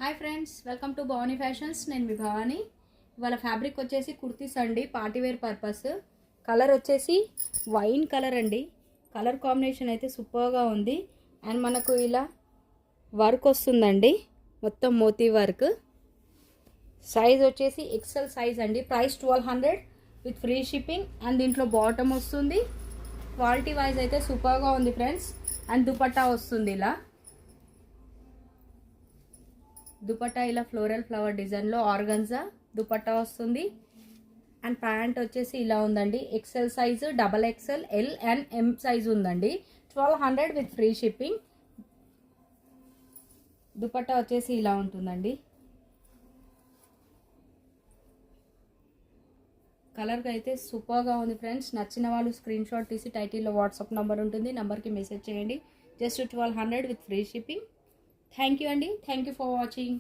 Hi friends, welcome to Bhavani fashions. నేను మీ భవానీ. ఇవాళ fabric వచ్చేసి కుర్తీస్ అండి, పార్టీవేర్ పర్పస్. కలర్ వచ్చేసి వైన్ కలర్ అండి. కలర్ కాంబినేషన్ అయితే సూపర్గా ఉంది. అండ్ మనకు ఇలా వర్క్ వస్తుందండి, మొత్తం మోతీ వర్క్. సైజ్ వచ్చేసి ఎక్సెల్ సైజ్ అండి. Price 1200 with free shipping. And దీంట్లో బాటమ్ వస్తుంది. క్వాలిటీ వైజ్ అయితే సూపర్గా ఉంది ఫ్రెండ్స్. అండ్ దుపట్టా వస్తుంది ఇలా. దుపట్టా ఇలా ఫ్లోరల్ ఫ్లవర్ డిజైన్లో ఆర్గన్జా దుపట్టా వస్తుంది. అండ్ ప్యాంట్ వచ్చేసి ఇలా ఉందండి. XL size, double XL, L and M size ఉందండి. 1200 విత్ ఫ్రీ షిప్పింగ్. దుపట్టా వచ్చేసి ఇలా ఉంటుందండి. కలర్గా అయితే సూపర్గా ఉంది ఫ్రెండ్స్. నచ్చిన వాళ్ళు స్క్రీన్ షాట్ తీసి టైటిల్లో వాట్సాప్ నెంబర్ ఉంటుంది, నెంబర్కి మెసేజ్ చేయండి. Just 1200 with free shipping. Thank you అండి. Thank you for watching.